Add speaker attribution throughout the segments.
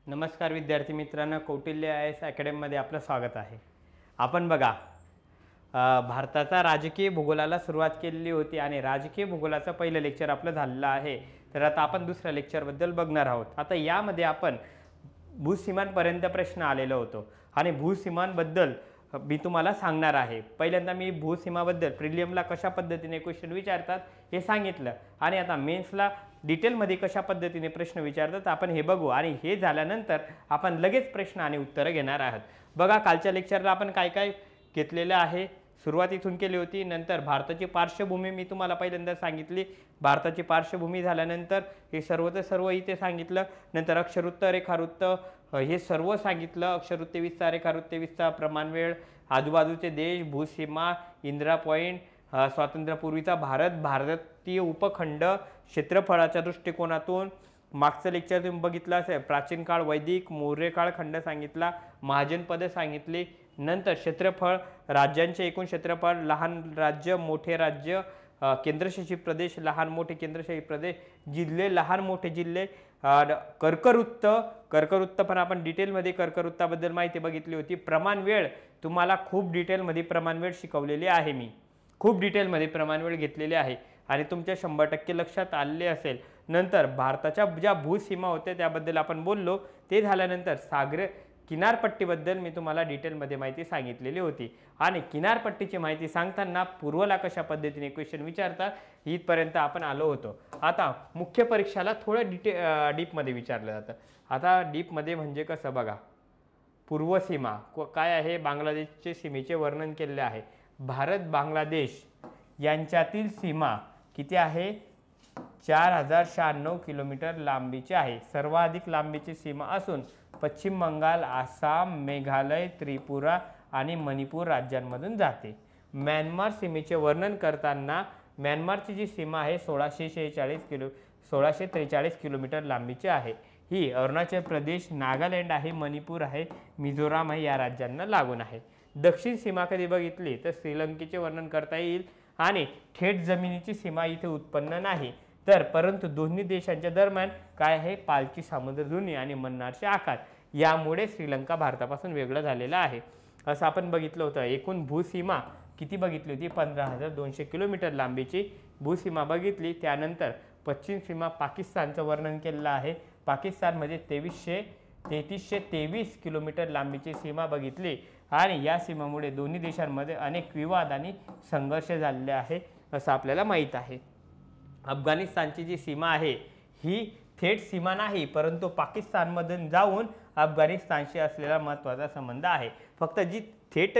Speaker 1: नमस्कार विद्यार्थी मित्रांनो, कौटिल्य IAS अकॅडमीमध्ये आपलं स्वागत आहे। आपण बघा भारताचा राजकीय भूगोलाला सुरुवात केलेली होती आणि राजकीय भूगोलाचं पहिलं लेक्चर आपलं झालेलं आहे। तर आता आपण दुसऱ्या लेक्चरबद्दल बघणार आहोत। आता यामध्ये आपण भूसीमांपर्यंत प्रश्न आलेलो होतो आणि भूसीमांबद्दल मी तुम्हाला सांगणार आहे। पहिल्यांदा मी भूसीमाबद्दल प्रिलियमला कशा पद्धतीने क्वेश्चन विचारतात हे सांगितलं आणि आता मेन्सला डिटेलमध्ये कशा पद्धतीने प्रश्न विचारतात आपण हे बघू आणि हे झाल्यानंतर आपण लगेच प्रश्न आणि उत्तरं घेणार आहोत। बघा कालच्या लेक्चरला आपण काय काय घेतलेलं आहे, सुरुवात इथून केली होती। नंतर भारताची पार्श्वभूमी मी तुम्हाला पहिल्यांदा सांगितली, भारताची पार्श्वभूमी झाल्यानंतर हे सर्वच सर्व इथे सांगितलं। नंतर अक्षरवृत्त रेखावृत्त हे सर्व सांगितलं, अक्षरवृत्त विस्तार रेखावृत्त विस्तार प्रमाणवेळ आजूबाजूचे देश भूसीमा इंदिरा पॉइंट स्वातंत्र्यपूर्वीचा भारत भारतीय उपखंड क्षेत्रफळाच्या दृष्टिकोनातून मागचं लेक्चर तुम्ही बघितलं असेल, प्राचीन काळ वैदिक मौर्य काळ खंड सांगितला, महाजनपद सांगितली। नंतर क्षेत्रफळ राज्यांचे एकूण क्षेत्रफळ, लहान राज्य मोठे राज्य, केंद्रशासित प्रदेश लहान मोठे केंद्रशासित प्रदेश, जिल्हे लहान मोठे जिल्हे, कर्कवृत्त पण आपण डिटेलमध्ये कर्कवृत्ताबद्दल माहिती बघितली होती। प्रमाणवेळ तुम्हाला खूप डिटेलमध्ये प्रमाणवेळ शिकवलेली आहे, मी खूप डिटेलमध्ये प्रमाणवेळ घेतलेली आहे आणि तुमच्या 100% लक्षात आलेले असेल। नंतर भारताच्या ज्या भूसीमा होत्या त्याबद्दल आपण बोललो, ते झाल्यानंतर सागरी किनारपट्टीबद्दल मी तुम्हाला डिटेलमध्ये माहिती सांगितलेली होती आणि किनारपट्टीची माहिती सांगताना पूर्वला कशा पद्धतीने क्वेश्चन विचारतात इथपर्यंत आपण आलो होतो। आता मुख्य परीक्षाला थोडं डीपमध्ये विचारलं जातं। आता डीपमध्ये म्हणजे कसं बघा, पूर्व सीमा काय आहे, बांगलादेशचे सीमेचे वर्णन केलेले आहे। भारत बांगलादेश यांच्यातील सीमा किती आहे, 4096 किलोमीटर लांबीची आहे। सर्वाधिक लांबीची सीमा असून पश्चिम बंगाल आसाम मेघालय त्रिपुरा आणि मणिपूर राज्यांमधून जाते। म्यानमार सीमेचे वर्णन करताना म्यानमारची जी सीमा आहे 1643 किलोमीटर लांबीची आहे। ही अरुणाचल प्रदेश नागालँड आहे मणिपूर आहे मिझोराम आहे या राज्यांना लागून आहे। दक्षिण सीमा कधी बघितली तर श्रीलंकेचे वर्णन करता येईल आणि थेट जमिनीची सीमा इथे उत्पन्न नाही तर परंतु दोन्ही देशांच्या दरम्यान काय आहे, पालची सामुद्रधुनी आणि मन्नारचे आखात, यामुळे श्रीलंका भारतापासून वेगळं झालेलं आहे असं आपण बघितलं होतं। एकूण भूसीमा किती बघितली होती, 15,200 किलोमीटर लांबीची भूसीमा बघितली। त्यानंतर पश्चिम सीमा पाकिस्तानचं वर्णन केलेलं आहे। पाकिस्तानमध्ये 3323 किलोमीटर लांबीची सीमा बघितली आणि या सीमेमुळे दोन्ही देशांमध्ये अनेक विवाद आणि संघर्ष झालेले आहे असं आपल्याला माहीत आहे। अफगाणिस्तानची जी सीमा आहे ही थेट सीमा नाही परंतु पाकिस्तानमधून जाऊन अफगाणिस्तानशी असलेला महत्त्वाचा संबंध आहे। फक्त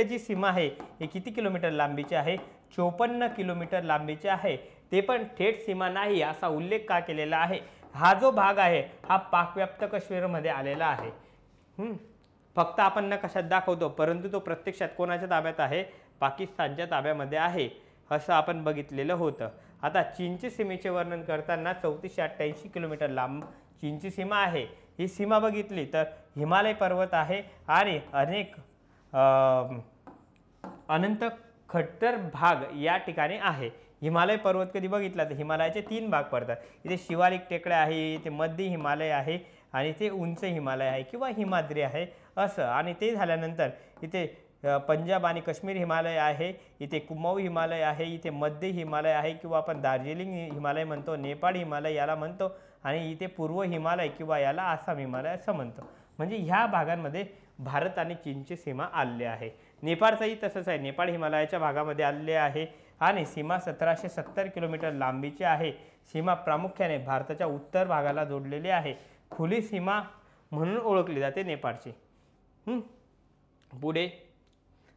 Speaker 1: जी सीमा आहे ही किती किलोमीटर लांबीची आहे, 54 किलोमीटर लांबीची आहे। ते पण थेट सीमा नाही असा उल्लेख का केलेला आहे, हा जो भाग आहे हा पाकव्याप्त काश्मीरमध्ये आलेला आहे। फक्त आपण नकाशात दाखवतो परंतु तो प्रत्यक्षात कोणाच्या ताब्यात आहे, पाकिस्तानच्या ताब्यामध्ये आहे असं आपण बघितलेलं होतं। आता चीनची सीमेचे वर्णन करताना 3488 किलोमीटर लांब चीनची सीमा आहे। ही सीमा बघितली तर हिमालय पर्वत आहे आणि अनंत खडतर भाग या ठिकाणी आहे। हिमालय पर्वत कधी बघितला तर हिमालयाचे 3 भाग पडतात, इथे शिवालिक टेकड्या आहे, इथे मध्य हिमालय आहे आणि ते उंच हिमालय आहे किंवा हिमाद्री आहे असं। आणि ते झाल्यानंतर इथे पंजाब आणि काश्मीर हिमालय आहे, इथे कुमाऊ हिमालय आहे, इथे मध्य हिमालय आहे किंवा आपण दार्जिलिंग हिमालय म्हणतो, नेपाळ हिमालय याला म्हणतो आणि इथे पूर्व हिमालय किंवा याला आसाम हिमालय असं म्हणतो। म्हणजे ह्या भागांमध्ये भारत आणि चीनची सीमा आलेली आहे। नेपाळचंही तसंच आहे, नेपाळ हिमालयाच्या भागामध्ये आलेले आहे आणि सीमा 1770 किलोमीटर लांबीची आहे। सीमा प्रामुख्याने भारताच्या उत्तर भागाला जोडलेली आहे, खुली सीमा म्हणून ओळखली जाते नेपाळची। पुढे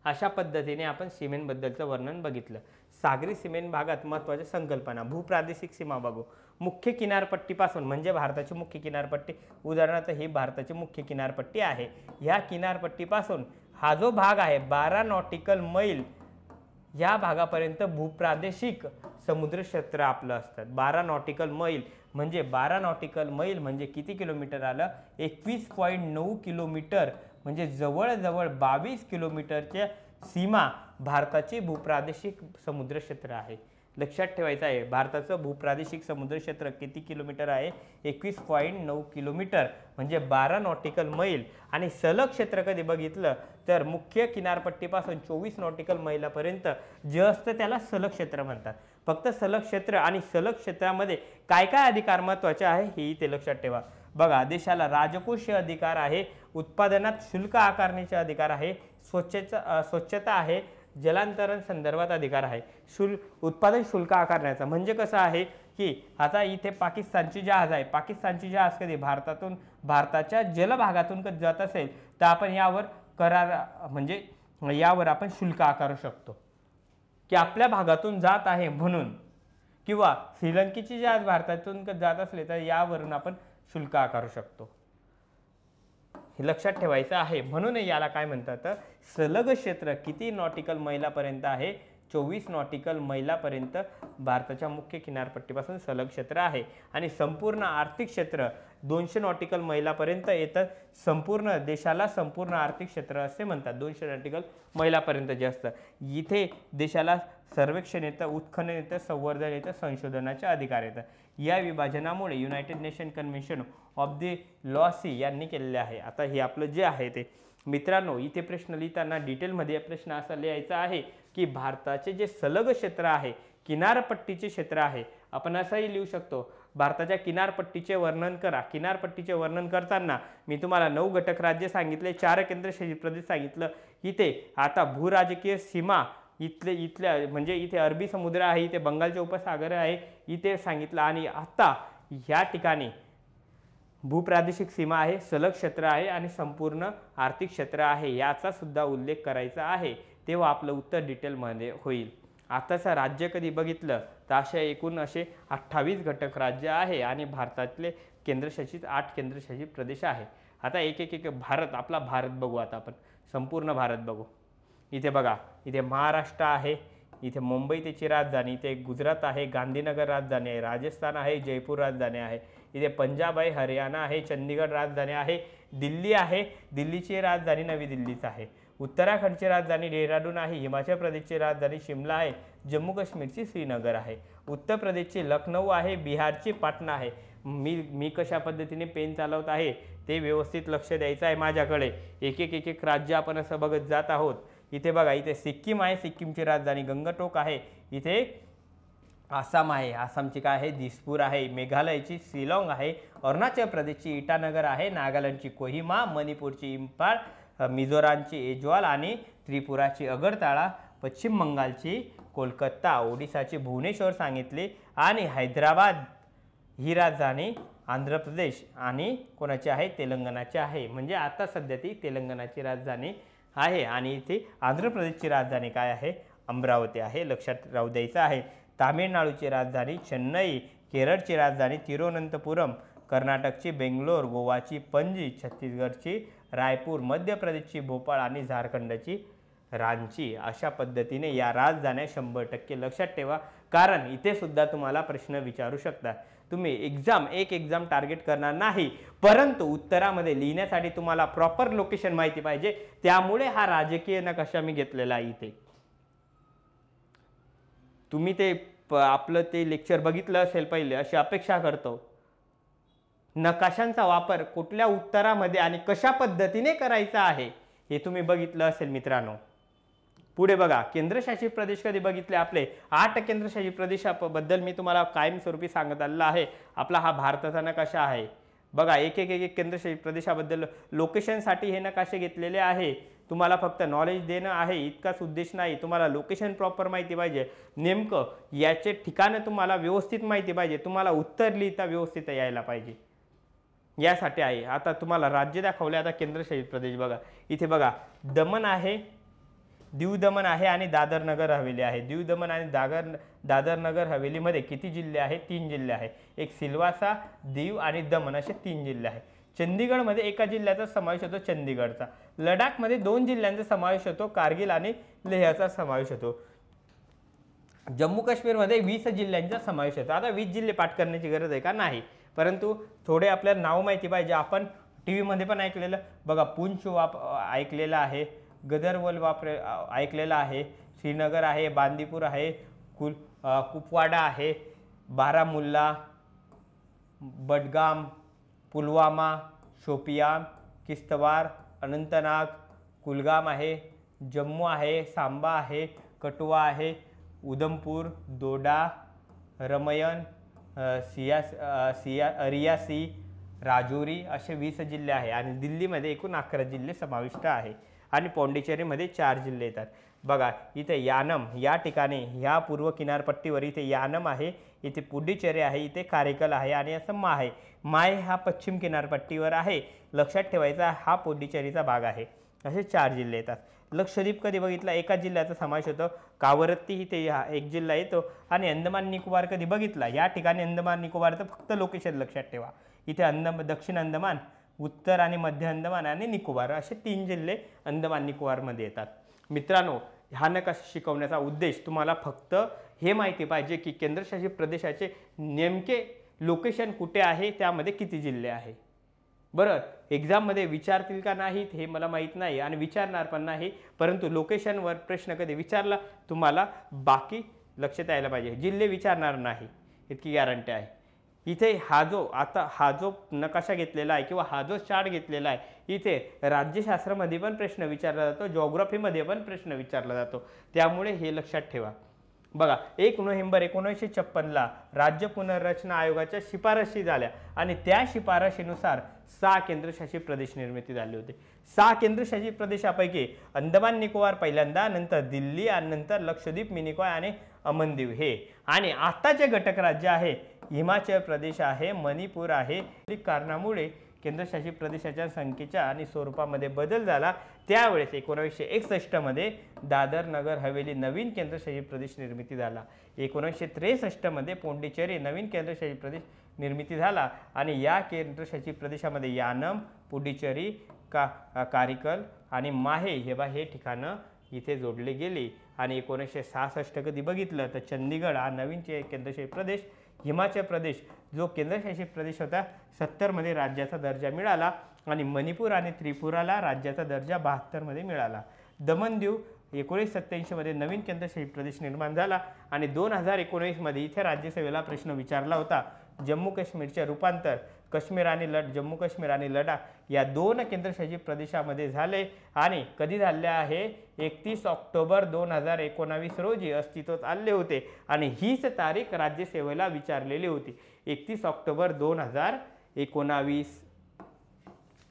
Speaker 1: अशा पद्धतीने आपण सीमेंबद्दलचं वर्णन बघितलं। सागरी सीमेन भागात महत्त्वाच्या संकल्पना, भूप्रादेशिक सीमा बघू। मुख्य किनारपट्टीपासून म्हणजे भारताची मुख्य किनारपट्टी, उदाहरणार्थ ही भारताची मुख्य किनारपट्टी आहे। ह्या किनारपट्टीपासून हा जो भाग आहे 12 नॉटिकल मैल या भागापर्यंत भूप्रादेशिक समुद्र क्षेत्र आपलं असतं। 12 नॉटिकल मैल म्हणजे किती किलोमीटर आलं, 21.9 किलोमीटर म्हणजे जवळजवळ 22 किलोमीटरच्या सीमा भारताची भूप्रादेशिक समुद्र क्षेत्र आहे। लक्षात ठेवायचं आहे. भारताचं भूप्रादेशिक समुद्र क्षेत्र किती किलोमीटर आहे? 21.9 किलोमीटर म्हणजे 12 नॉटिकल मैल. आणि सलग क्षेत्र कधी बघितलं तर मुख्य किनारपट्टीपासून 24 नॉटिकल मैलापर्यंत जे असतं त्याला सलग क्षेत्र म्हणतात. फक्त सलग क्षेत्र आणि सलग क्षेत्रामध्ये काय काय अधिकार महत्त्वाचे आहे हे इथे लक्षात ठेवा. बघा, देशाला राजकोषीय अधिकार आहे, उत्पादनात शुल्क आकारण्याचे अधिकार आहे, स्वच्छता आहे, जलांतरण संदर्भात अधिकार आहे. उत्पादन शुल्क आकारण्याचा म्हणजे कसं आहे की आता इथे पाकिस्तानची जहाज आहे, पाकिस्तानची जहाज कधी भारताच्या जलभागातून कधी जात असेल तर आपण यावर म्हणजे यावर आपण शुल्क आकारू शकतो की आपल्या भागातून जात आहे म्हणून, किंवा श्रीलंकेची जहाज भारतातून जात असले तर यावरून आपण शुल्क आकारू शकतो. हे लक्षात ठेवायचं आहे. म्हणून याला काय म्हणतात? सलग क्षेत्र किती नॉटिकल मैलापर्यंत आहे? 24 नॉटिकल मैलापर्यंत भारताच्या मुख्य किनारपट्टीपासून सलग क्षेत्र आहे. आणि संपूर्ण आर्थिक क्षेत्र 200 नॉटिकल मैलापर्यंत येतं. संपूर्ण देशाला संपूर्ण आर्थिक क्षेत्र असे म्हणतात. 200 नॉटिकल मैलापर्यंत जे असतं. इथे देशाला सर्वेक्षण येतं, उत्खनन येतं, संवर्धन येतं, संशोधनाचे अधिकार येतं. या विभाजनामुळे United Nation Convention of the Law Sea यांनी केलेले आहे. आता हे आपलं जे आहे ते मित्रांनो, इथे प्रश्न लिहिताना डिटेलमध्ये प्रश्न असा लिहायचा आहे की भारताचे जे सलग क्षेत्र आहे, किनारपट्टीचे क्षेत्र आहे, आपण असंही लिहू शकतो भारताच्या किनारपट्टीचे वर्णन करा. किनारपट्टीचे वर्णन करताना मी तुम्हाला 9 घटक राज्य सांगितले, 4 केंद्रशासित प्रदेश सांगितलं. इथे आता भूराजकीय सीमा इथल्या म्हणजे इथे अरबी समुद्र आहे, इथे बंगालचे उपसागर आहे, इथे सांगितलं. आणि आता ह्या ठिकाणी भूप्रादेशिक सीमा आहे, सलग क्षेत्र आहे आणि संपूर्ण आर्थिक क्षेत्र आहे, याचा सुद्धा उल्लेख करायचा आहे. तेव्हा आपलं उत्तर डिटेलमध्ये होईल. आताचं राज्य कधी बघितलं तर अशा एकूण असे 28 घटक राज्य आहे आणि भारतातले केंद्रशासित 8 केंद्रशासित प्रदेश आहे. आता एक भारत, आपला भारत बघू. आता आपण संपूर्ण भारत बघू. इथे बघा, इथे महाराष्ट्र आहे, इथे मुंबई त्याची राजधानी, इथे गुजरात आहे, गांधीनगर राजधानी आहे, राजस्थान आहे, जयपूर राजधानी आहे, इथे पंजाब आहे, हरियाणा आहे, चंदीगड राजधानी आहे, दिल्ली आहे, दिल्लीची राजधानी नवी दिल्लीच आहे, उत्तराखंडची राजधानी डेहराडून आहे, हिमाचल प्रदेशची राजधानी शिमला आहे, जम्मू काश्मीरची श्रीनगर आहे, उत्तर प्रदेशची लखनौ आहे, बिहारची पाटणा आहे. मी कशा पद्धतीने पेन चालवत आहे ते व्यवस्थित लक्ष द्यायचं आहे माझ्याकडे. एक राज्य आपण असं बघत जात आहोत. इथे बघा, इथे सिक्कीम आहे, सिक्कीमची राजधानी गंगटोक आहे, इथे आसाम आहे, आसामची काय आहे दिसपूर आहे, मेघालयची शिलाँग आहे, अरुणाचल प्रदेशची इटानगर आहे, नागालँडची कोहिमा, मणिपूरची इम्फाळ, मिझोरामची ऐज्वाल आणि त्रिपुराची अगरताळा, पश्चिम बंगालची कोलकाता, ओडिसाची भुवनेश्वर सांगितली आणि हैदराबाद ही राजधानी आंध्र प्रदेश आणि कोणाची आहे तेलंगणाची आहे. म्हणजे आता सध्या ती तेलंगणाची राजधानी आहे आणि इथे आंध्र प्रदेशची राजधानी काय आहे अमरावती आहे, लक्षात राहू द्यायचं आहे. तामिळनाडूची राजधानी चेन्नई, केरळची राजधानी तिरुवनंतपुरम, कर्नाटकची बेंगलोर, गोवाची पणजी, छत्तीसगडची रायपूर, मध्य प्रदेशची भोपाळ आणि झारखंडची रांची. अशा पद्धतीने या राजधान्या 100% लक्षात ठेवा, कारण इथे सुद्धा तुम्हाला प्रश्न विचारू शकतात. तुम्ही एक एक्झाम टार्गेट करणार नाही, परंतु उत्तरामध्ये लिहिण्यासाठी तुम्हाला प्रॉपर लोकेशन माहिती पाहिजे. त्यामुळे हा राजकीय नकाशा मी घेतलेला आहे. इथे तुम्ही ते आपलं ते लेक्चर बघितलं असेल पहिले, अशी अपेक्षा करतो. नकाशांचा वापर कुठल्या उत्तरामध्ये आणि कशा पद्धतीने करायचा आहे हे तुम्ही बघितलं असेल मित्रांनो. पुढे बघा, केंद्रशासित प्रदेश कधी बघितले आपले 8 केंद्रशासित प्रदेशाबद्दल मी तुम्हाला कायमस्वरूपी सांगत आलेला आहे. आपला हा भारताचा नकाशा आहे. बघा, एक केंद्रशासित प्रदेशाबद्दल लोकेशनसाठी हे नकाशे घेतलेले आहे. तुम्हाला फक्त नॉलेज देणं आहे इतकाच उद्देश नाही, तुम्हाला लोकेशन प्रॉपर माहिती पाहिजे, नेमकं याचे ठिकाणं तुम्हाला व्यवस्थित माहिती पाहिजे, तुम्हाला उत्तर लिहिता व्यवस्थित यायला पाहिजे, यासाठी आहे. आता तुम्हाला राज्य दाखवले. आता केंद्रशासित प्रदेश बघा, इथे बघा दमण आहे, दीव दमण आहे आणि दादर नगर हवेली आहे. दीव दमण आणि दादर नगर हवेलीमध्ये किती जिल्हे आहेत? 3 जिल्हे आहेत. एक सिल्वासा, दीव आणि दमण असे 3 जिल्हे आहेत. चंदीगडमध्ये एका जिल्ह्याचा समावेश होतो, चंदीगडचा. लडाखमध्ये 2 जिल्ह्यांचा समावेश होतो, कारगिल आणि लेहचा समावेश होतो. जम्मू काश्मीरमध्ये 20 जिल्ह्यांचा समावेश होतो. आता 20 जिल्हे पाठ करण्याची गरज आहे का? नाही, परंतु थोडे आपल्याला नाव माहिती पाहिजे. आपण टीव्हीमध्ये पण ऐकलेलं बघा, पुंछ ऐकलेलं आहे, गदरवल ऐकलेलं आहे, श्रीनगर आहे, बांदीपूर आहे, कुपवाडा आहे, बारामुल्ला, बडगाम, पुलवामा, शोपियान, किश्तवार, अनंतनाग, कुलगाम आहे, जम्मू आहे, सांबा आहे, कठुआ आहे, उधमपूर, दोडा, रमयन, रियासी, राजौरी असे 20 जिल्हे आहे आणि दिल्लीमध्ये एकूण 11 जिल्हे समाविष्ट आहे आणि पॉंडिचेरीमध्ये 4 जिल्हे येतात. बघा इथे यानम या ठिकाणी ह्या पूर्व किनारपट्टीवर इथे यानम आहे, इथे पुडुचेरी आहे, इथे कारिकल आहे आणि असं माहे माहे हा पश्चिम किनारपट्टीवर आहे. लक्षात ठेवायचा हा पुडुचेरीचा भाग आहे. असे 4 जिल्हे येतात. लक्षद्वीप कधी बघितला एका जिल्ह्याचा समावेश होतो, कावरत्ती इथे हा एक जिल्हा येतो आणि अंदमान निकोबार कधी बघितला या ठिकाणी अंदमान निकोबारचं फक्त लोकेशन लक्षात ठेवा. इथे दक्षिण अंदमान, उत्तर आणि मध्य अंदमान आणि निकोबार असे 3 जिल्हे अंदमान निकोबारमध्ये येतात. मित्रांनो हा नकाशा शिकवण्याचा उद्देश तुम्हाला फक्त हे माहिती पाहिजे की केंद्रशासित प्रदेशाचे नेमके लोकेशन कुठे आहे, त्यामध्ये किती जिल्हे आहे. बरं एक्झाममध्ये विचारतील का नाहीत हे मला माहीत नाही आणि विचारणार पण नाही, परंतु लोकेशनवर प्रश्न कधी विचारला तुम्हाला बाकी लक्षात यायला पाहिजे, जिल्हे विचारणार नाही इतकी गॅरंटी आहे. इथे हा जो नकाशा घेतलेला आहे किंवा हा जो चार्ट घेतलेला आहे इथे राज्यशास्त्रामध्ये पण प्रश्न विचारला जातो, जिओग्राफीमध्ये पण प्रश्न विचारला जातो, त्यामुळे हे लक्षात ठेवा. बघा 1 नोव्हेंबर 1956ला राज्य पुनर्रचना आयोगाच्या शिफारशी झाल्या आणि त्या शिफारशीनुसार 6 केंद्रशासित प्रदेश निर्मिती झाले होते. 6 केंद्रशासित प्रदेशापैकी अंदमान निकोबार पहिल्यांदा, नंतर दिल्ली आणि नंतर लक्षद्वीप, मिनिकॉय आणि अमनदीव हे. आणि आता जे घटक राज्य आहे हिमाचल प्रदेश आहे, मणिपूर आहे. कारणामुळे केंद्रशासित प्रदेशाच्या संख्येच्या आणि स्वरूपामध्ये बदल झाला. त्यावेळेस 1961 मध्ये दादर नगर हवेली नवीन केंद्रशासित प्रदेश निर्मिती झाला. 1963 मध्ये पॉंडिचेरी नवीन केंद्रशासित प्रदेश निर्मिती झाला आणि या केंद्रशासित प्रदेशामध्ये यानम, पुडुचेरी, कारिकल आणि माहे हे ठिकाणं इथे जोडले गेली. आणि 1966 कधी बघितलं तर चंदीगड हा नवीन केंद्रशासित प्रदेश, हिमाचल प्रदेश जो केंद्रशासित प्रदेश होता 70 मध्ये राज्याचा दर्जा मिळाला आणि मणिपूर आणि त्रिपुराला राज्याचा दर्जा 72 मध्ये मिळाला. दमण-दीव 1987 मध्ये नवीन केंद्रशासित प्रदेश निर्माण झाला आणि 2019 मध्ये इथे राज्यसभेला प्रश्न विचारला होता. जम्मू काश्मीरचे रूपांतर जम्मू काश्मीर आणि लडाख या 2 केंद्रशासित प्रदेशामध्ये झाले आणि कधी झाले आहे 31 ऑक्टोबर 2019 रोजी अस्तित्वात आले होते आणि हीच तारीख राज्यसभेला विचारलेली होती 31 ऑक्टोबर 2019.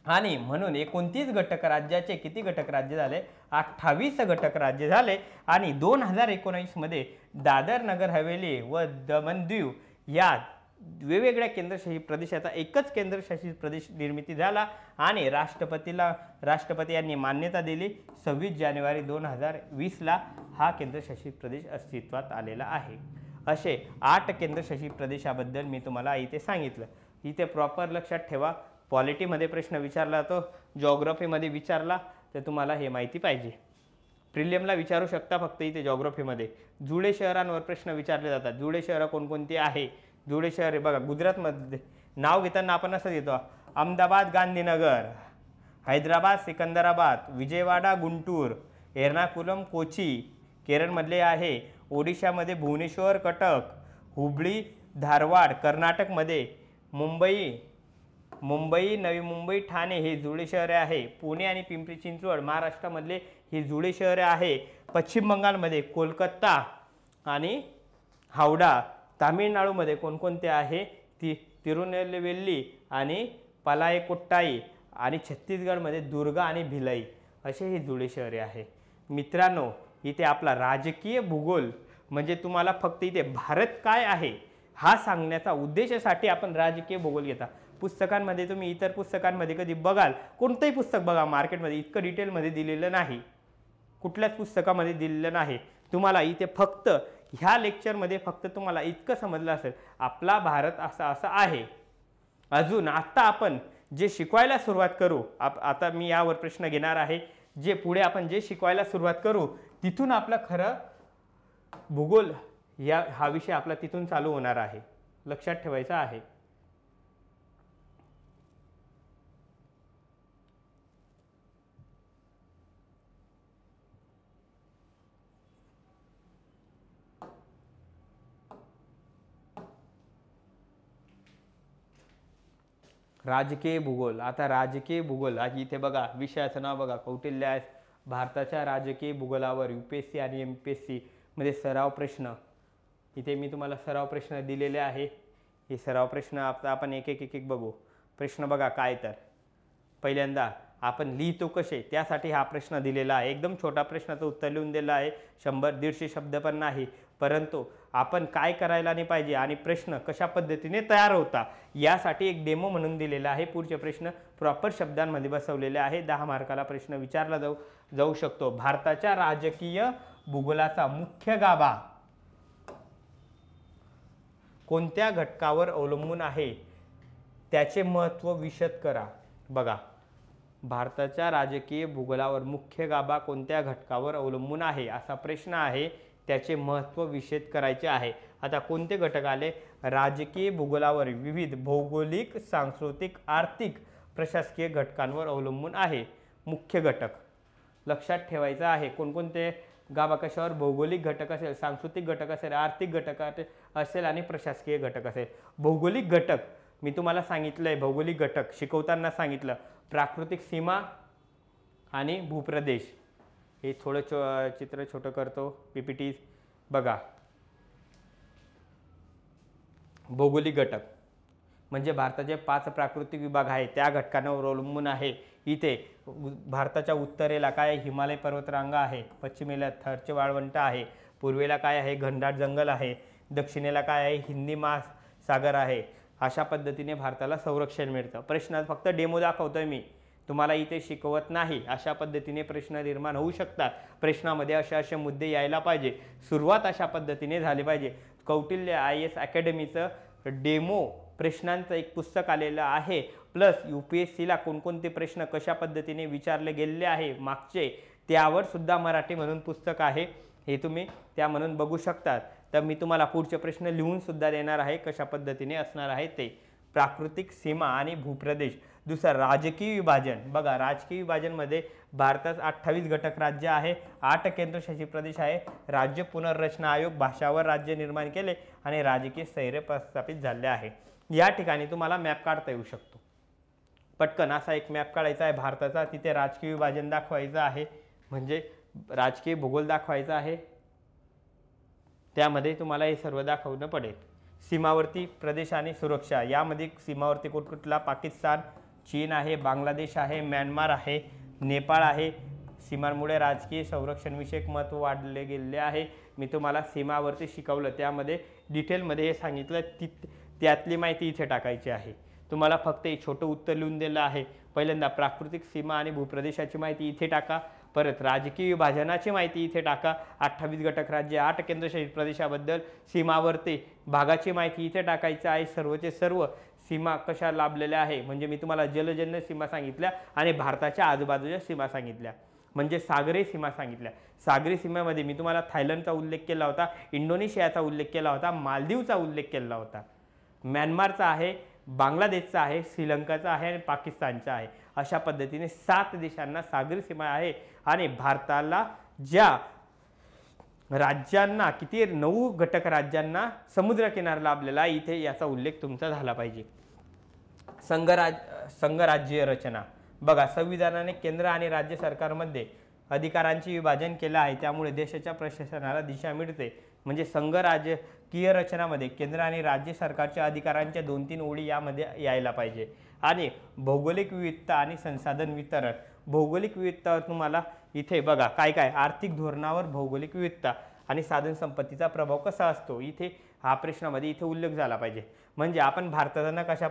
Speaker 1: आणि म्हणून 29 घटक राज्याचे किती घटक राज्य झाले 28 घटक राज्य झाले आणि 2019 मध्ये दादर नगर हवेली व दमण-दीव या वेगवेगळ्या केंद्रशासित प्रदेशाचा एकच केंद्रशासित प्रदेश निर्मिती झाला आणि राष्ट्रपती यांनी मान्यता दिली. 26 जानेवारी 2020ला हा केंद्रशासित प्रदेश अस्तित्वात आलेला आहे. असे 8 केंद्रशासित प्रदेशाबद्दल मी तुम्हाला इथे सांगितलं. इथे प्रॉपर लक्षात ठेवा. पॉलिटीमध्ये प्रश्न विचारला जातो, जिओग्राफीमध्ये विचारला तर तुम्हाला हे माहिती पाहिजे. प्रिलियमला विचारू शकता फक्त इथे जिओग्राफीमध्ये. जुळे शहरांवर प्रश्न विचारले जातात. जुळे शहरं कोणकोणती आहे? जुळे शहर बघा गुजरातमध्ये नाव घेताना आपण असं देतो अहमदाबाद गांधीनगर, हैदराबाद सिकंदराबाद, विजयवाडा गुंटूर, एर्नाकुलम कोची केरळमधले आहे, ओडिशामध्ये भुवनेश्वर कटक, हुबळी धारवाड कर्नाटकमध्ये, मुंबई नवी मुंबई ठाणे हे जुळे शहरे आहे, पुणे आणि पिंपरी चिंचवड महाराष्ट्रामधले ही जुळे शहरे आहे, पश्चिम बंगालमध्ये कोलकाता आणि हावडा, तामिळनाडूमध्ये कोणकोणते आहे तिरुनेलवेली आणि पलायकोट्टाई आणि छत्तीसगडमध्ये दुर्गा आणि भिलाई असे ही जुळे शहरे आहे. मित्रांनो इथे आपला राजकीय भूगोल म्हणजे तुम्हाला फक्त इथे भारत काय आहे हा सांगण्याचा उद्देशासाठी आपण राजकीय भूगोल घेता. पुस्तकांमध्ये तुम्ही इतर पुस्तकांमध्ये कधी बघाल कोणतंही पुस्तक बघा मार्केटमध्ये इतकं डिटेलमध्ये दिलेलं नाही, कुठल्याच पुस्तकामध्ये दिलेलं नाही. तुम्हाला इथे फक्त ह्या लेक्चरमध्ये फक्त तुम्हाला इतकं समजलं असेल आपला भारत असा आहे. अजून आता आपण जे शिकवायला सुरुवात करू आता मी यावर प्रश्न घेणार आहे. जे पुढे आपण जे शिकवायला सुरुवात करू तिथून आपला खरं भूगोल हा विषय आपला तिथून चालू होणार आहे. लक्षात ठेवायचं आहे. राजकीय भूगोल. आता राजकीय भूगोल आज इथे बघा विषयाचं नाव बघा कौटिल्य आहे. भारताच्या राजकीय भूगोलावर UPSC आणि MPSC मध्ये सराव प्रश्न. इथे मी तुम्हाला सराव प्रश्न दिलेले आहे. हे सराव प्रश्न आता आपण एक एक बघू. प्रश्न बघा काय तर पहिल्यांदा आपण लिहितो कसे त्यासाठी हा प्रश्न दिलेला आहे. एकदम छोटा प्रश्नाचं उत्तर लिहून दिलं आहे. 100-150 शब्द पण नाही, परंतु आपण काय करायला नाही पाहिजे आणि प्रश्न कशा पद्धतीने तयार होता यासाठी एक डेमो म्हणून दिलेला आहे. पुढचे प्रश्न प्रॉपर शब्दांमध्ये बसवलेले आहे. 10 मार्काला प्रश्न विचारला जाऊ शकतो. भारताच्या राजकीय भूगोलाचा मुख्य गाभा कोणत्या घटकावर अवलंबून आहे त्याचे महत्त्व विशद करा. बघा भारताच्या राजकीय भूगोलावर मुख्य गाभा कोणत्या घटकावर अवलंबून आहे असा प्रश्न आहे. त्याचे महत्त्व विशद करायचे आहे. आता कोणते घटक आले? राजकीय भूगोलावर विविध भौगोलिक, सांस्कृतिक, आर्थिक, प्रशासकीय घटकांवर अवलंबून आहे. मुख्य घटक लक्षात ठेवायचं आहे. कोणकोणते गाभा कशावर? भौगोलिक घटक असेल, सांस्कृतिक घटक असेल, आर्थिक घटक असेल आणि प्रशासकीय घटक असेल. भौगोलिक घटक मी तुम्हाला सांगितलंय. भौगोलिक घटक शिकवताना सांगितलं प्राकृतिक सीमा आणि भूप्रदेश. हे थोडं चित्र छोटं करतो PPT बघा. भौगोलिक घटक म्हणजे भारताचे 5 प्राकृतिक विभाग आहेत त्या घटकांवर अवलंबून आहे. इथे भारताच्या उत्तरेला काय हिमालय पर्वतरांगा आहे, पश्चिमेला थरचे वाळवंट आहे, पूर्वेला काय आहे घनदाट जंगल आहे, दक्षिणेला काय आहे हिंदी महासागर आहे. अशा पद्धतीने भारताला संरक्षण मिळतं. प्रश्नात फक्त डेमो दाखवतोय मी, तुम्हाला इथे शिकवत नाही. अशा पद्धतीने प्रश्न निर्माण होऊ शकतात. प्रश्नामध्ये असे मुद्दे यायला पाहिजे. सुरुवात अशा पद्धतीने झाली पाहिजे. कौटिल्य IAS अकॅडमीचं डेमो प्रश्नांचं एक पुस्तक आलेलं आहे. प्लस UPSCला कोणकोणते प्रश्न कशा पद्धतीने विचारले गेलेले आहे मागचे त्यावर सुद्धा मराठी म्हणून पुस्तक आहे. हे तुम्ही त्या म्हणून बघू शकतात. तर मी तुम्हाला पुढचे प्रश्न लिहून सुद्धा देणार आहे कशा पद्धतीने असणार आहे ते. प्राकृतिक सीमा आणि भूप्रदेश. दुसरं राजकीय विभाजन. बघा राजकीय विभाजनमध्ये भारतात 28 घटक राज्य आहे, 8 केंद्रशासित प्रदेश आहे, राज्य पुनर्रचना आयोग, भाषावर राज्य निर्माण केले आणि राजकीय स्थैर्य प्रस्थापित झाले आहे. या ठिकाणी तुम्हाला मॅप काढता येऊ शकतो. पटकन असा एक मॅप काढायचा आहे भारताचा. तिथे राजकीय विभाजन दाखवायचं आहे, म्हणजे राजकीय भूगोल दाखवायचा आहे. त्यामध्ये तुम्हाला हे सर्व दाखवणं पडेल. सीमावर्ती प्रदेश आणि सुरक्षा. यामध्ये सीमावर्ती कुठला? पाकिस्तान, चीन आहे, बांगलादेश आहे, म्यानमार आहे, नेपाळ आहे. सीमांमुळे राजकीय संरक्षणविषयक महत्त्व वाढले गेलेले आहे. मी तुम्हाला सीमावर्ती शिकवलं त्यामध्ये डिटेलमध्ये हे सांगितलं. त्यातली माहिती इथे टाकायची आहे. तुम्हाला फक्त एक छोटं उत्तर लिहून दिलं आहे. पहिल्यांदा प्राकृतिक सीमा आणि भूप्रदेशाची माहिती इथे टाका. परत राजकीय विभाजनाची माहिती इथे टाका. 28 घटक राज्य, 8 केंद्रशासित प्रदेशाबद्दल, सीमावर्ती भागाची माहिती इथे टाकायची आहे. सर्वचे सर्व सीमा कशा लाभलेल्या आहे म्हणजे मी तुम्हाला जलजन्य सीमा सांगितल्या आणि भारताच्या आजूबाजूच्या सीमा सांगितल्या, म्हणजे सागरी सीमा सांगितल्या. सागरी सीमेमध्ये मी तुम्हाला थायलंडचा उल्लेख केला होता, इंडोनेशियाचा उल्लेख केला होता, मालदीवचा उल्लेख केला होता, म्यानमारचा आहे, बांगलादेशचा आहे, श्रीलंकाचा आहे आणि पाकिस्तानचा आहे. अशा पद्धतीने 7 देशांना सागरी सीमा आहे. आणि भारताला ज्या राज्यांना 9 घटक राज्यांना समुद्रकिनारा लाभलेला आहे इथे याचा उल्लेख तुमचा झाला पाहिजे. संघराज्य रचना. बघा संविधानाने केंद्र आणि राज्य सरकारमध्ये अधिकारांचे विभाजन केलं आहे, त्यामुळे देशाच्या प्रशासनाला दिशा मिळते. म्हणजे संघराजकीय रचनामध्ये केंद्र आणि राज्य सरकारच्या अधिकारांच्या 2-3 ओळी यामध्ये यायला पाहिजे. आणि भौगोलिक विविधता आणि संसाधन वितरण. भौगोलिक विविधतावर तुम्हाला इथे बघा काय काय आर्थिक धोरणावर भौगोलिक विविधता आणि साधन संपत्तीचा प्रभाव कसा असतो इथे हा प्रश्नामध्ये इथे उल्लेख झाला पाहिजे. म्हणजे आपण भारताचा नकाशा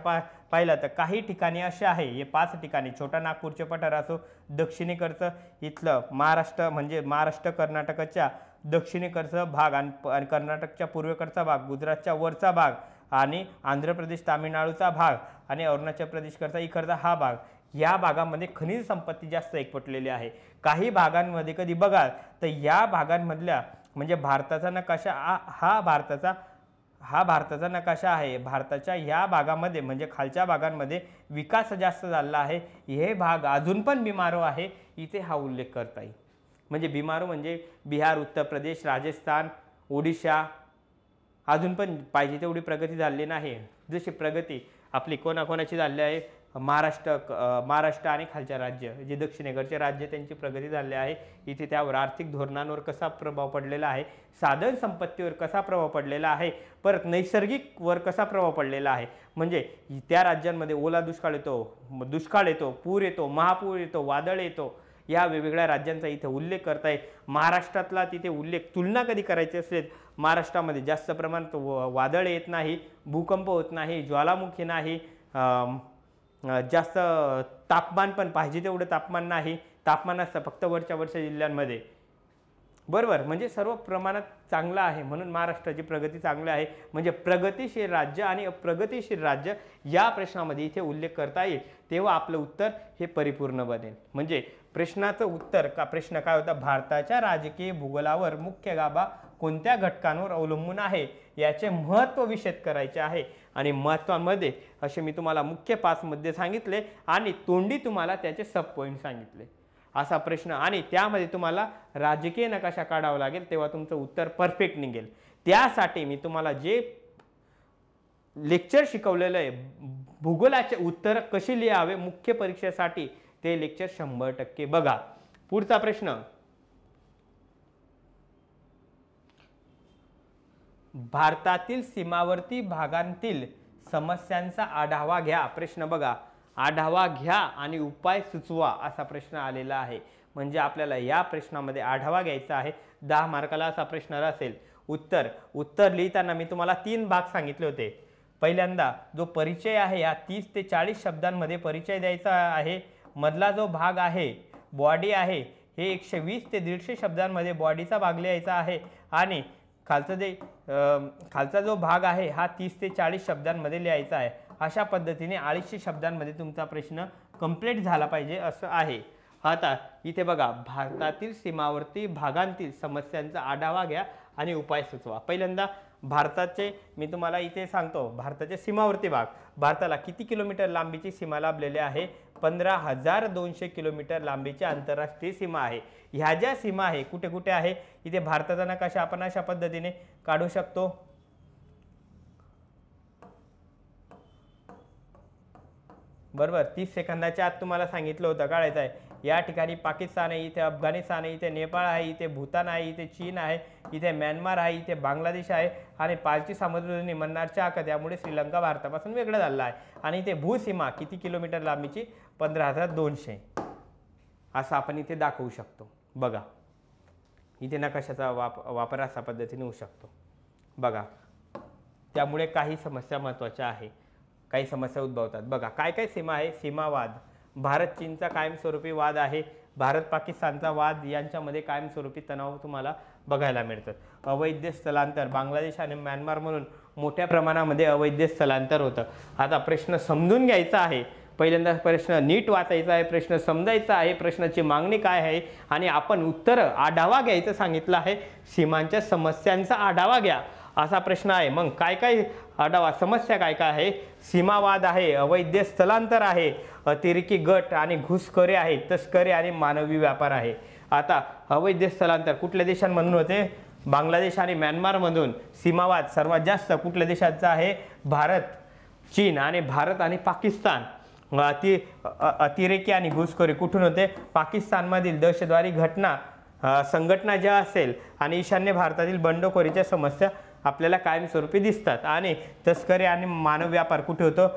Speaker 1: पाहिला तर काही ठिकाणी असे आहे, हे 5 ठिकाणी छोटा नागपूरचे पठार असो, दक्षिणेकडचं इथलं महाराष्ट्र म्हणजे महाराष्ट्र कर्नाटकच्या दक्षिणेकडचा भाग आणि कर्नाटकच्या पूर्वेकडचा भाग, गुजरातच्या वरचा भाग आणि आंध्र प्रदेश तामिळनाडूचा भाग आणि अरुणाचल प्रदेशकडचा इकडचा हा भाग. या भागामध्ये खनिज संपत्ती जास्त एकवटलेली आहे. काही भागांमध्ये कधी बघाल तर या भागांमधल्या म्हणजे भारताचा नकाशा हा भारताचा नकाशा आहे. भारताच्या ह्या भागामध्ये म्हणजे खालच्या भागांमध्ये विकास जास्त झाला आहे. हे भाग अजून पण बिमारो आहे इथे हा उल्लेख करता येईल. म्हणजे बिमारो म्हणजे बिहार, उत्तर प्रदेश, राजस्थान, ओडिशा अजून पण पाहिजे तेवढी प्रगती झाली नाही. जशी प्रगती आपली कोणाकोणाची झाली आहे महाराष्ट्र आणि खालच्या राज्य जे दक्षिणेकडचे राज्य त्यांची प्रगती झाली आहे, इथे त्यावर आर्थिक धोरणांवर कसा प्रभाव पडलेला आहे, साधन संपत्तीवर कसा प्रभाव पडलेला आहे, परत नैसर्गिक वर कसा प्रभाव पडलेला आहे, म्हणजे त्या राज्यांमध्ये ओला दुष्काळ येतो, पूर येतो, महापूर येतो, वादळ येतो, या वेगवेगळ्या राज्यांचा इथे उल्लेख करताय। महाराष्ट्रातला तिथे उल्लेख तुलना कधी करायची असेल, महाराष्ट्रामध्ये जास्त प्रमाणात वादळ येत नाही, भूकंप होत नाही, ज्वालामुखी नाही, जास्त तापमान पण पाहिजे तेवढं तापमान नाही, तापमान असतं फक्त वरच्या जिल्ह्यांमध्ये, बरोबर, म्हणजे सर्व प्रमाणात चांगलं आहे, म्हणून महाराष्ट्राची प्रगती चांगली आहे। म्हणजे प्रगतिशील राज्य आणि अप्रगतिशील राज्य या प्रश्नामध्ये इथे उल्लेख करता येईल, तेव्हा आपलं उत्तर हे परिपूर्ण बनेल। म्हणजे प्रश्नाचं उत्तर प्रश्न काय होता, भारताच्या राजकीय भूगोलावर मुख्य गाभा कोणत्या घटकांवर अवलंबून आहे याचे महत्त्व विशद करायचे आहे। आणि महत्त्वामध्ये असे मी तुम्हाला मुख्य 5 मुद्दे सांगितले आणि तोंडी तुम्हाला त्याचे सब पॉईंट सांगितले, असा प्रश्न, आणि त्यामध्ये तुम्हाला राजकीय नकाशा काढावा लागेल, तेव्हा तुमचं उत्तर परफेक्ट निघेल। त्यासाठी मी तुम्हाला जे लेक्चर शिकवलेलं आहे, भूगोलाचे उत्तर कशी लिहावे मुख्य परीक्षेसाठी, ते लेक्चर 100% बघा। पुढचा प्रश्न, भारतातील सीमावर्ती भागांतील समस्यांचा आढावा घ्या। प्रश्न बघा, आढावा घ्या आणि उपाय सुचवा असा प्रश्न आलेला आहे। म्हणजे आपल्याला या प्रश्नामध्ये आढावा घ्यायचा आहे, 10 मार्काला असा प्रश्न असेल। उत्तर लिहिताना मी तुम्हाला 3 भाग सांगितले होते। पहिल्यांदा जो परिचय आहे या 30 ते 40 शब्दांमध्ये परिचय द्यायचा आहे। मधला जो भाग आहे बॉडी आहे, हे 120 ते 150 शब्दांमध्ये बॉडीचा भाग लिहायचा आहे, आणि खालचा जो भाग आहे हा 30 ते 40 शब्दांमध्ये लिहायचा आहे। अशा पद्धतीने 250 शब्दांमध्ये तुमचा प्रश्न कंप्लीट झाला पाहिजे असं आहे। आता इथे बघा, भारतातील सीमावर्ती भागांतील समस्यांचा आढावा घ्या आणि उपाय सुचवा। पहिल्यांदा भारताचे मी तुम्हाला इथे सांगतो, भारताचे सीमावर्ती भाग, भारताला किती किलोमीटर लांबीची सीमा लाभलेली आहे, 15,200 किलोमीटर लांबीची आंतरराष्ट्रीय सीमा आहे। ह्या ज्या सीमा आहे कुठे कुठे आहे, इथे भारताचा नकाशा आपण अशा पद्धतीने काढू शकतो, बरोबर, 30 सेकंदाच्या आत तुम्हाला सांगितलं होतं काढायचं आहे। या ठिकाणी पाकिस्तान आहे, इथे अफगाणिस्तान आहे, इथे नेपाळ आहे, इथे भूतान आहे, इथे चीन आहे, इथे म्यानमार आहे, इथे बांगलादेश आहे, आणि पालची समुद्रधुनी मन्नारच्या आखत, त्यामुळे श्रीलंका भारतापासून वेगळं झालेलं आहे। आणि इथे भूसीमा किती किलोमीटर लांबीची, 15,200 असं आपण इथे दाखवू शकतो। बघा, इथे नकाशाचा वापर अशा पद्धतीने होऊ शकतो बघा। त्यामुळे काही समस्या महत्त्वाच्या आहे, काही समस्या उद्भवतात बघा। काय काय सीमा आहे, सीमावाद, भारत चीनचा कायमस्वरूपी वाद आहे, भारत पाकिस्तानचा वाद, यांच्यामध्ये कायमस्वरूपी तणाव तुम्हाला बघायला मिळतात। अवैध स्थलांतर, बांगलादेश आणि म्यानमार म्हणून मोठ्या प्रमाणामध्ये अवैध स्थलांतर होतं। आता प्रश्न समजून घ्यायचा आहे, पहिल्यांदा प्रश्न नीट वाचायचा आहे, प्रश्न समजायचा आहे, प्रश्नाची मागणी काय आहे, आणि आपण उत्तर आढावा घ्यायचं सांगितलं आहे। सीमांच्या समस्यांचा आढावा घ्या असा प्रश्न आहे। मग काय काय आढावा, समस्या काय काय आहे, सीमावाद आहे, अवैध स्थलांतर आहे, अतिरेकी गट आणि घुसखोरी आहे, तस्करी आणि मानवी व्यापार आहे। आता अवैध स्थलांतर कुठल्या देशांमधून होते, बांगलादेश आणि म्यानमारमधून। सीमावाद सर्वात जास्त कुठल्या देशाचा आहे, भारत, चीन आणि भारत आणि पाकिस्तान। अतिरेकी आणि घुसखोरी कुठून होते, पाकिस्तानमधील दहशतवादी संघटना ज्या असेल, आणि ईशान्य भारतातील बंडखोरीच्या समस्या आपल्याला कायमस्वरूपी दिसतात। आणि तस्करी आणि मानव व्यापार कुठे होतो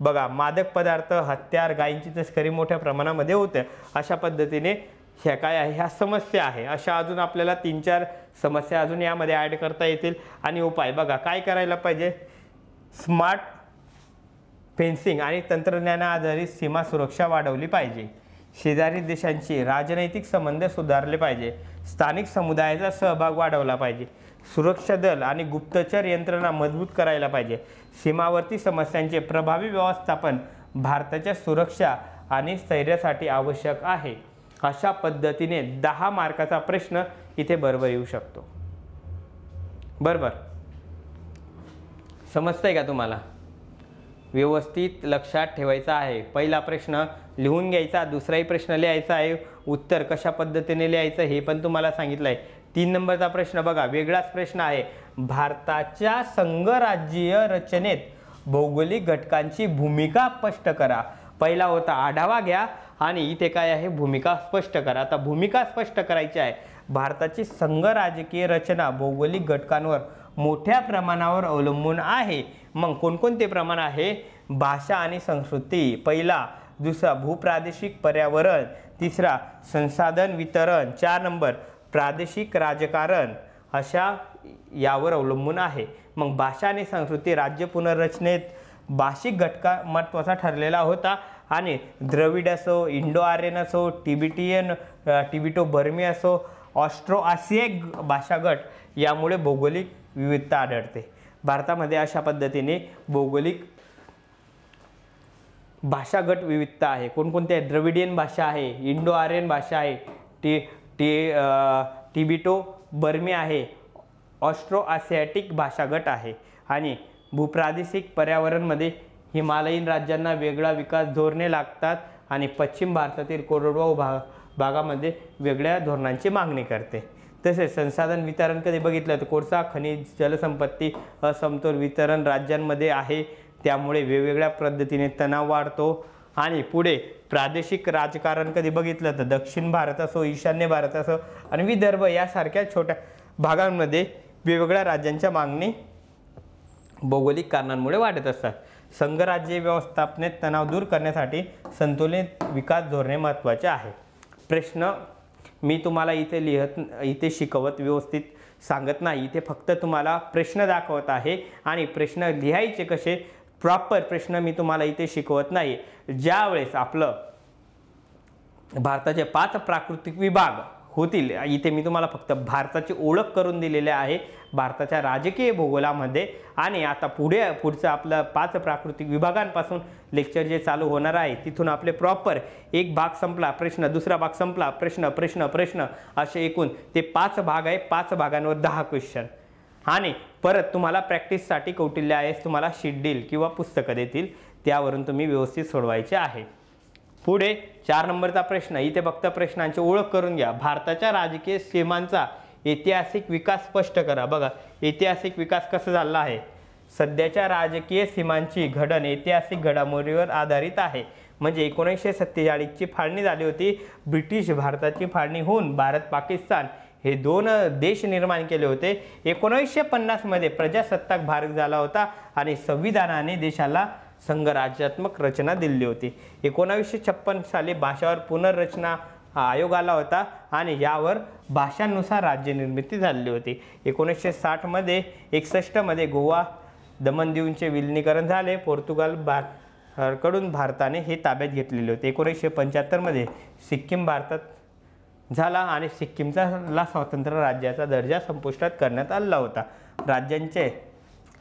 Speaker 1: बघा, मादक पदार्थ, हत्यार, गायींची तस्करी मोठ्या प्रमाणामध्ये होते। अशा पद्धतीने ह्या काय आहे, ह्या समस्या आहे। अशा अजून आपल्याला 3-4 समस्या अजून यामध्ये ॲड करता येतील। आणि उपाय बघा, काय करायला पाहिजे, स्मार्ट फेन्सिंग आणि तंत्रज्ञान आधारित सीमा सुरक्षा वाढवली पाहिजे, शेजारी देशांशी राजनैतिक संबंध सुधारले पाहिजे, स्थानिक समुदायाचा सहभाग वाढवला पाहिजे, सुरक्षा दल आणि गुप्तचर यंत्रणा मजबूत करायला पाहिजे, सीमावर्ती समस्यांचे प्रभावी व्यवस्थापन भारताच्या सुरक्षा आणि स्थैर्यासाठी आवश्यक आहे। अशा पद्धतीने 10 मार्काचा प्रश्न इथे बरोबर येऊ शकतो। बरोबर, समजतंय का तुम्हाला? व्यवस्थित लक्षात ठेवायचा आहे। पहिला प्रश्न लिहून घ्यायचा, दुसराही प्रश्न लिहायचा आहे, उत्तर कशा पद्धतीने लिहायचं हे पण तुम्हाला सांगितलं आहे। 3 नंबरचा प्रश्न बघा, वेगळाच प्रश्न आहे, भारताच्या संघराज्यीय रचनेत भौगोलिक घटकांची भूमिका स्पष्ट करा। पहिला होता आढावा घ्या आणि इथे काय आहे भूमिका स्पष्ट करा। आता भूमिका स्पष्ट करायची आहे। भारताची संघ राजकीय रचना भौगोलिक घटकांवर मोठ्या प्रमाणावर अवलंबून आहे। मग कोणकोणते प्रमाण आहे? भाषा आणि संस्कृती पहिला, दुसरा भूप्रादेशिक पर्यावरण, तिसरा संसाधन वितरण, 4 नंबर प्रादेशिक राजकारण, अशा यावर अवलंबून आहे। मग भाषा आणि संस्कृती राज्य पुनर्रचनेत भाषिक घटका महत्त्वाचा ठरलेला होता आणि द्रविड असो, इंडो आर्यन असो, तिबेटो बर्मी असो, ऑस्ट्रो आशियाई भाषा गट यामुळे भौगोलिक विविधता आढळते। भारतामध्ये अशा पद्धतीने भौगोलिक भाषा गट विविधता आहे। कोणकोणते? द्रविडियन भाषा आहे, इंडो आर्यन भाषा आहे, तिबेटो बर्मी आहे, ऑस्ट्रो आशियाटिक भाषा गट आहे आणि भूप्रादेशिक पर्यावरणमध्ये हिमालयीन राज्यांना वेगळा विकास धोरणे लागतात आणि पश्चिम भारतातील कोरडवाहू भागामध्ये वेगळ्या धोरणांची मागणी करते। तसेच संसाधन वितरण कधी बघितलं तर कोळसा, खनिज, जलसंपत्ती असमतोल वितरण राज्यांमध्ये आहे, त्यामुळे वेगवेगळ्या पद्धतीने तणाव वाढतो। आणि पुढे प्रादेशिक राजकारण कधी बघितलं तर दक्षिण भारत असो, ईशान्य भारत असो आणि विदर्भ यासारख्या छोट्या भागांमध्ये वेगवेगळ्या राज्यांच्या मागणी भौगोलिक कारणांमुळे वाढत असतात। संघराज्य व्यवस्थापनेत तणाव दूर करण्यासाठी संतुलित विकास धोरणे महत्त्वाचे आहे। प्रश्न मी तुम्हाला इथे शिकवत व्यवस्थित सांगत नाही, इथे फक्त तुम्हाला प्रश्न दाखवत आहे आणि प्रश्न लिहायचे कसे प्रॉपर प्रश्न मी तुम्हाला इथे शिकवत नाही। ज्यावेळेस आपलं भारताचे 5 प्राकृतिक विभाग होतील, इथे मी तुम्हाला फक्त भारताची ओळख करून दिलेले आहे भारताच्या राजकीय भूगोलामध्ये। आणि आता पुढचं आपलं 5 प्राकृतिक विभागांपासून लेक्चर जे चालू होणार आहे तिथून आपले प्रॉपर एक भाग संपला, प्रश्न, दुसरा भाग संपला, प्रश्न प्रश्न प्रश्न, असे एकूण ते 5 भाग आहे। 5 भागांवर 10 क्वेश्चन आणि परत तुम्हाला प्रॅक्टिससाठी कौटिल्य आयएस तुम्हाला शीट देईल किंवा पुस्तकं देतील, त्यावरून तुम्ही व्यवस्थित सोडवायचे आहे। पुढे 4 नंबरचा प्रश्न, इथे फक्त प्रश्नांची ओळख करून घ्या। भारताच्या राजकीय सीमांचा ऐतिहासिक विकास स्पष्ट करा। बघा ऐतिहासिक विकास कसा झाला आहे? सध्याच्या राजकीय सीमांची घडण ऐतिहासिक घडामोडीवर आधारित आहे। म्हणजे 1947 ची फाळणी झाली होती, ब्रिटिश भारताची फाळणी होऊन भारत पाकिस्तान हे 2 देश निर्माण केले होते। 1950 मध्ये प्रजासत्ताक भारत झाला होता आणि संविधानाने देशाला संघराज्यात्मक रचना दिली होती। 1956 साली भाषावर पुनर्रचना आयोग आला होता आणि यावर भाषांनुसार राज्य निर्मिती झाली होती। 1960 मध्ये 61 मध्ये गोवा दमन दीवचे विलिनीकरण झाले, पोर्तुगाल कडून भारताने हे ताब्यात घेतलेले होते। 1975 मध्ये सिक्कीम भारतात झाला आणि सिक्कीमचा स्वतंत्र राज्याचा दर्जा संपुष्टात करण्यात आला होता। राज्यांचे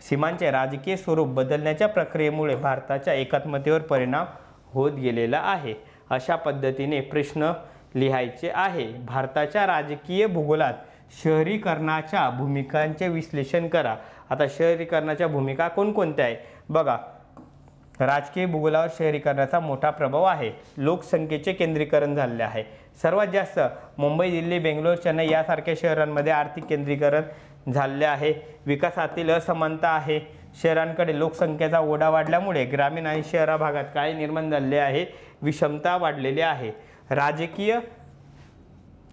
Speaker 1: सीमांचे राजकीय स्वरूप बदलण्याच्या प्रक्रियेमुळे भारताच्या एकात्मतेवर परिणाम होत गेलेला आहे। अशा पद्धतीने प्रश्न लिहायचे आहे। भारताच्या राजकीय भूगोलात शहरीकरणाच्या भूमिकांचे विश्लेषण करा। आता शहरीकरणाच्या भूमिका कोणकोणत्या आहे? बघा राजकीय भूगोलावर शहरीकरणाचा मोठा प्रभाव आहे। लोकसंख्येचे केंद्रीकरण झाले आहे। सर्वात जास्त मुंबई, दिल्ली, बेंगलोर, चेन्नई यासारख्या शहरांमध्ये आर्थिक केंद्रीकरण झाले आहे। विकासातील असमानता आहे। शहरांकडे लोकसंख्येचा ओढा वाढल्यामुळे ग्रामीण आणि शहरा भागात काय निर्माण झाले आहे? विषमता वाढलेली आहे। राजकीय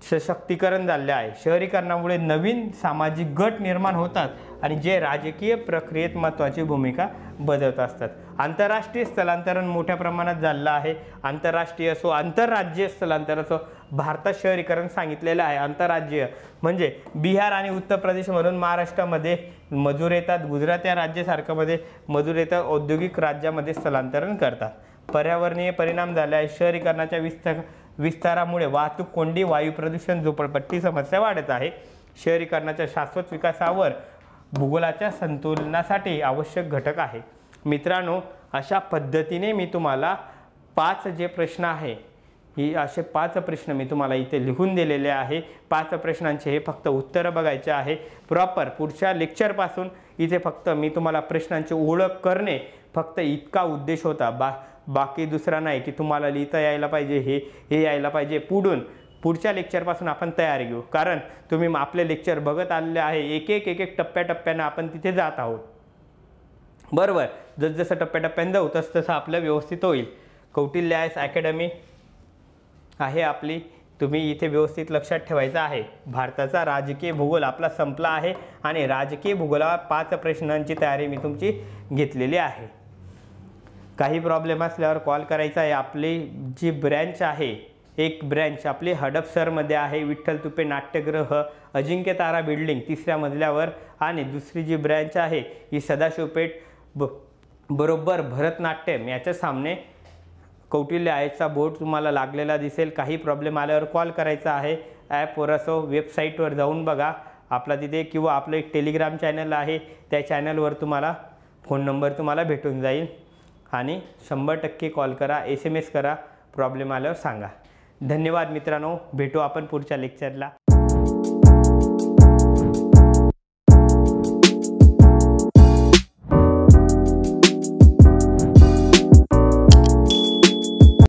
Speaker 1: सशक्तीकरण झाले आहे। शहरीकरणामुळे नवीन सामाजिक गट निर्माण होतात आणि जे राजकीय प्रक्रियेत महत्त्वाची भूमिका बजावत असतात। आंतरराष्ट्रीय स्थलांतरण मोठ्या प्रमाणात झालं आहे। आंतरराष्ट्रीय असो आंतरराज्यीय स्थलांतरण असो, भारतात शहरीकरण सांगितलेलं आहे। आंतरराज्यीय म्हणजे बिहार आणि उत्तर प्रदेशमधून महाराष्ट्रामध्ये मजूर येतात, गुजरात या राज्यासारख्यामध्ये मजूर येतात, औद्योगिक राज्यामध्ये स्थलांतरण करतात। पर्यावरणीय परिणाम झाले आहे। शहरीकरणाच्या विस्तारामुळे वाहतूक कोंडी, वायू प्रदूषण, झोपडपट्टी समस्या वाढत आहे। शहरीकरणाच्या शाश्वत विकासावर भूगोलाच्या संतुलनासाठी आवश्यक घटक आहे। मित्रांनो अशा पद्धतीने मी तुम्हाला 5 जे प्रश्न आहे ही असे 5 प्रश्न मी तुम्हाला इथे लिहून दिलेले आहे। 5 प्रश्नांचे हे फक्त उत्तर बघायचे आहे प्रॉपर। पुढच्या लेक्चरपासून इथे फक्त मी तुम्हाला प्रश्नांची ओळख करणे फक्त इतका उद्देश होता, बाकी दुसरा नाही की तुम्हाला लिहिता यायला पाहिजे, हे यायला पाहिजे। पुढच्या लेक्चरपासून आपण तयारी घेऊ, कारण तुम्ही आपले लेक्चर बघत आलेले आहे। एक एक टप्प्याटप्प्याने आपण तिथे जात आहोत, बरोबर। जसजसं टप्प्याटप्प्याने जाऊ तसं आपलं व्यवस्थित होईल। कौटिल्य आय अकॅडमी आहे आपली, तुम्ही इथे व्यवस्थित लक्षात ठेवायचं आहे। भारताचा राजकीय भूगोल आपला संपला आहे आणि राजकीय भूगोलावर 5 प्रश्नांची तयारी मी तुमची घेतलेली आहे। काही प्रॉब्लेम असल्यावर कॉल करायचा आहे। आपली जी ब्रँच आहे, एक ब्रँच आपली हडपसरमध्ये आहे, विठ्ठल तुपे नाट्यगृह, अजिंक्य तारा बिल्डिंग 3ऱ्या मजल्यावर, आणि दुसरी जी ब्रँच आहे ही सदाशिवपेठ बरोबर भरतनाट्यम याच्या सामने कौटिल्य आयचा बोर्ड तुम्हाला लागलेला दिसेल। काही प्रॉब्लेम आल्यावर कॉल करायचा आहे। ॲपवर असो वेबसाईटवर जाऊन बघा आपला तिथे, किंवा आपलं एक टेलिग्राम चॅनल आहे, त्या चॅनलवर तुम्हाला फोन नंबर तुम्हाला भेटून जाईल आणि 100% कॉल करा, SMS करा, प्रॉब्लेम आल्यावर सांगा। धन्यवाद मित्रांनो, भेटू आपण पुढच्या लेक्चरला।